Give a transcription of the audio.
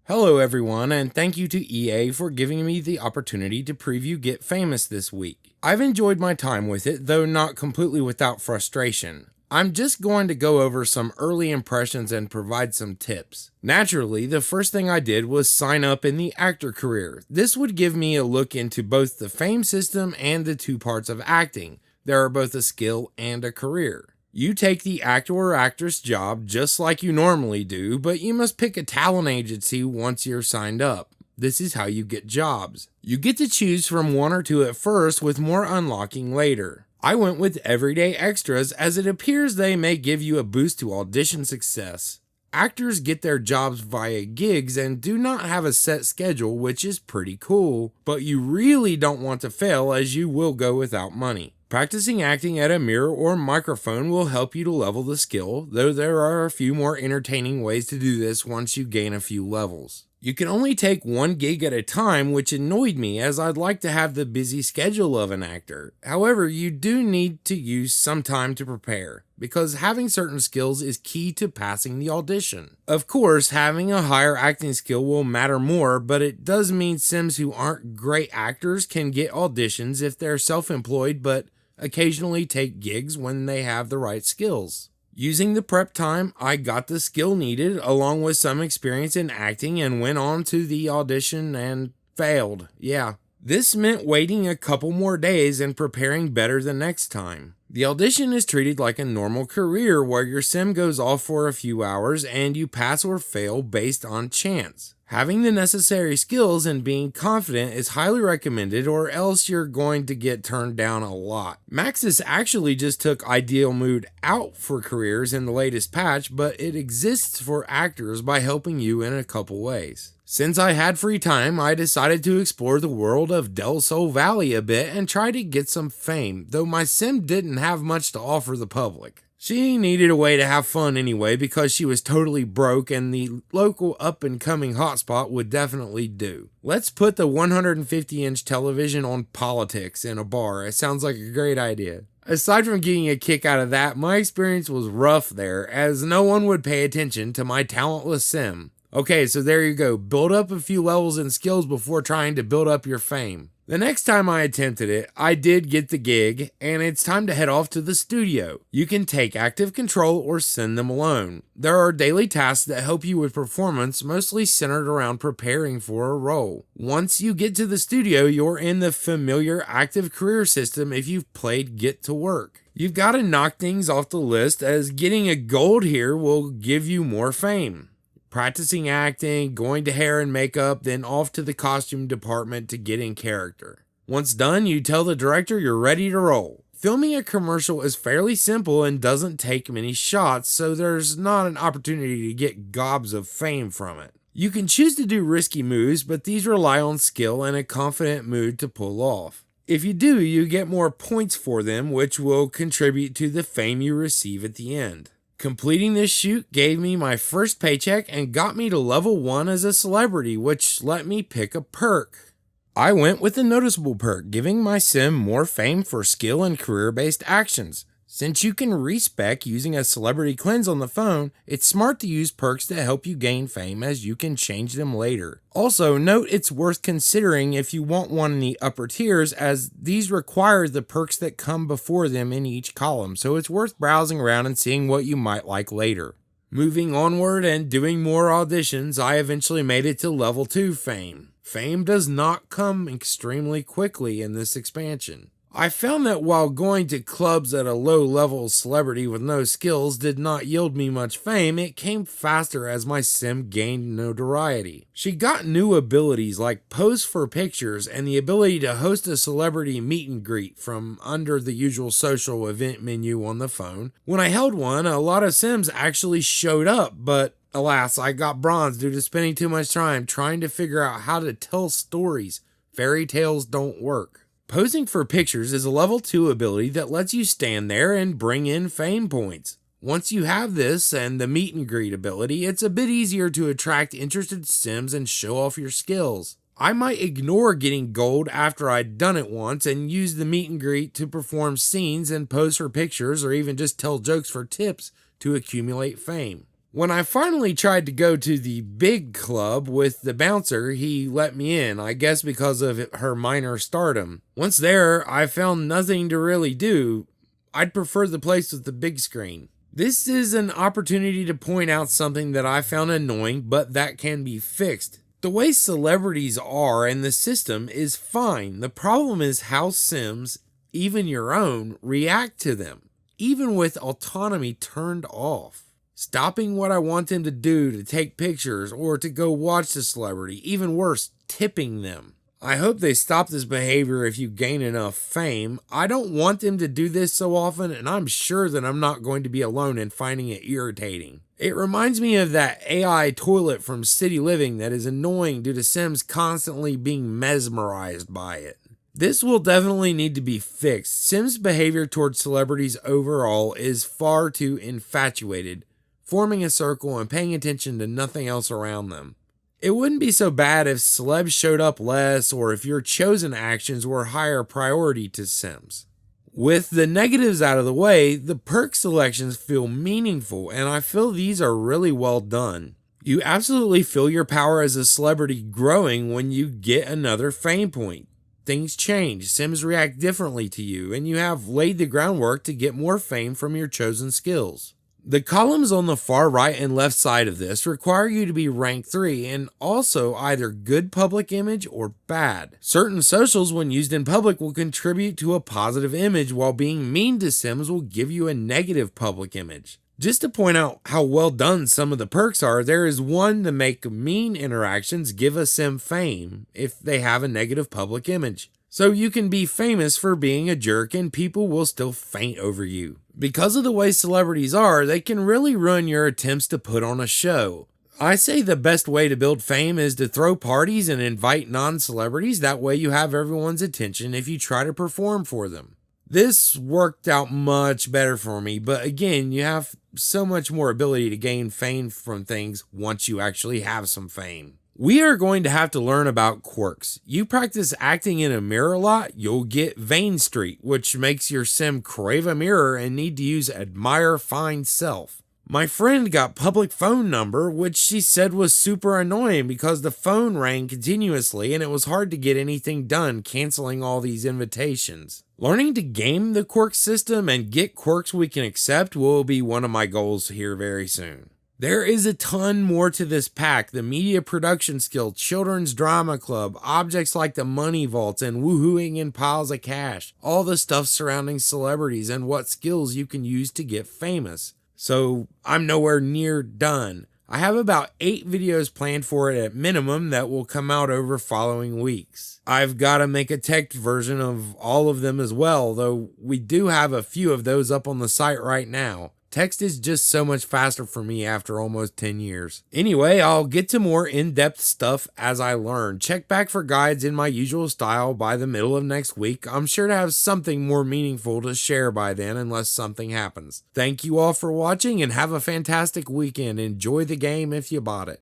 Hello everyone, and thank you to EA for giving me the opportunity to preview Get Famous this week. I've enjoyed my time with it, though not completely without frustration. I'm just going to go over some early impressions and provide some tips. Naturally, the first thing I did was sign up in the actor career. This would give me a look into both the fame system and the two parts of acting. There are both a skill and a career. You take the actor or actress job just like you normally do, but you must pick a talent agency once you're signed up. This is how you get jobs. You get to choose from one or two at first, with more unlocking later. I went with Everyday Extras as it appears they may give you a boost to audition success. Actors get their jobs via gigs and do not have a set schedule, which is pretty cool, but you really don't want to fail as you will go without money. Practicing acting at a mirror or microphone will help you to level the skill, though there are a few more entertaining ways to do this once you gain a few levels. You can only take one gig at a time, which annoyed me as I'd like to have the busy schedule of an actor. However, you do need to use some time to prepare, because having certain skills is key to passing the audition. Of course, having a higher acting skill will matter more, but it does mean Sims who aren't great actors can get auditions if they're self-employed but occasionally take gigs when they have the right skills. Using the prep time, I got the skill needed along with some experience in acting and went on to the audition and failed. Yeah. This meant waiting a couple more days and preparing better the next time. The audition is treated like a normal career where your sim goes off for a few hours and you pass or fail based on chance. Having the necessary skills and being confident is highly recommended, or else you're going to get turned down a lot. Maxis actually just took Ideal Mood out for careers in the latest patch, but it exists for actors by helping you in a couple ways. Since I had free time, I decided to explore the world of Del Sol Valley a bit and try to get some fame, though my sim didn't have much to offer the public. She needed a way to have fun anyway because she was totally broke, and the local up-and-coming hotspot would definitely do. Let's put the 150-inch television on politics in a bar. It sounds like a great idea. Aside from getting a kick out of that, my experience was rough there, as no one would pay attention to my talentless sim. Okay, so there you go. Build up a few levels and skills before trying to build up your fame. The next time I attempted it, I did get the gig, and it's time to head off to the studio. You can take active control or send them alone. There are daily tasks that help you with performance, mostly centered around preparing for a role. Once you get to the studio, you're in the familiar active career system if you've played Get to Work. You've got to knock things off the list, as getting a gold here will give you more fame. Practicing acting, going to hair and makeup, then off to the costume department to get in character. Once done, you tell the director you're ready to roll. Filming a commercial is fairly simple and doesn't take many shots, so there's not an opportunity to get gobs of fame from it. You can choose to do risky moves, but these rely on skill and a confident mood to pull off. If you do, you get more points for them, which will contribute to the fame you receive at the end. Completing this shoot gave me my first paycheck and got me to level 1 as a celebrity, which let me pick a perk. I went with the noticeable perk, giving my sim more fame for skill and career-based actions. Since you can respec using a celebrity cleanse on the phone, it's smart to use perks to help you gain fame, as you can change them later. Also, note it's worth considering if you want one in the upper tiers, as these require the perks that come before them in each column, so it's worth browsing around and seeing what you might like later. Moving onward and doing more auditions, I eventually made it to level 2 fame. Fame does not come extremely quickly in this expansion. I found that while going to clubs at a low-level celebrity with no skills did not yield me much fame, it came faster as my sim gained notoriety. She got new abilities like pose for pictures and the ability to host a celebrity meet and greet from under the usual social event menu on the phone. When I held one, a lot of sims actually showed up, but alas, I got bronze due to spending too much time trying to figure out how to tell stories. Fairy tales don't work. Posing for pictures is a level 2 ability that lets you stand there and bring in fame points. Once you have this and the meet and greet ability, it's a bit easier to attract interested sims and show off your skills. I might ignore getting gold after I'd done it once and use the meet and greet to perform scenes and pose for pictures, or even just tell jokes for tips to accumulate fame. When I finally tried to go to the big club with the bouncer, he let me in, I guess because of her minor stardom. Once there, I found nothing to really do. I'd prefer the place with the big screen. This is an opportunity to point out something that I found annoying, but that can be fixed. The way celebrities are and the system is fine. The problem is how Sims, even your own, react to them, even with autonomy turned off. Stopping what I want them to do to take pictures or to go watch the celebrity, even worse, tipping them. I hope they stop this behavior if you gain enough fame. I don't want them to do this so often, and I'm sure that I'm not going to be alone in finding it irritating. It reminds me of that AI toilet from City Living that is annoying due to Sims constantly being mesmerized by it. This will definitely need to be fixed. Sims' behavior towards celebrities overall is far too infatuated, forming a circle and paying attention to nothing else around them. It wouldn't be so bad if celebs showed up less or if your chosen actions were higher priority to Sims. With the negatives out of the way, the perk selections feel meaningful, and I feel these are really well done. You absolutely feel your power as a celebrity growing when you get another fame point. Things change, Sims react differently to you, and you have laid the groundwork to get more fame from your chosen skills. The columns on the far right and left side of this require you to be rank 3 and also either good public image or bad. Certain socials when used in public will contribute to a positive image, while being mean to Sims will give you a negative public image. Just to point out how well done some of the perks are, there is one to make mean interactions give a Sim fame if they have a negative public image. So you can be famous for being a jerk and people will still faint over you. Because of the way celebrities are, they can really ruin your attempts to put on a show. I say the best way to build fame is to throw parties and invite non-celebrities. That way you have everyone's attention if you try to perform for them. This worked out much better for me, but again, you have so much more ability to gain fame from things once you actually have some fame. We are going to have to learn about quirks. You practice acting in a mirror a lot, you'll get Vain Street, which makes your Sim crave a mirror and need to use Admire Find Self. My friend got public phone number, which she said was super annoying because the phone rang continuously and it was hard to get anything done canceling all these invitations. Learning to game the quirk system and get quirks we can accept will be one of my goals here very soon. There is a ton more to this pack: the media production skill, children's drama club, objects like the money vaults, and woohooing in piles of cash. All the stuff surrounding celebrities and what skills you can use to get famous. So I'm nowhere near done. I have about 8 videos planned for it at minimum that will come out over following weeks. I've got to make a text version of all of them as well, though we do have a few of those up on the site right now. Text is just so much faster for me after almost 10 years. Anyway, I'll get to more in-depth stuff as I learn. Check back for guides in my usual style by the middle of next week. I'm sure to have something more meaningful to share by then unless something happens. Thank you all for watching and have a fantastic weekend. Enjoy the game if you bought it.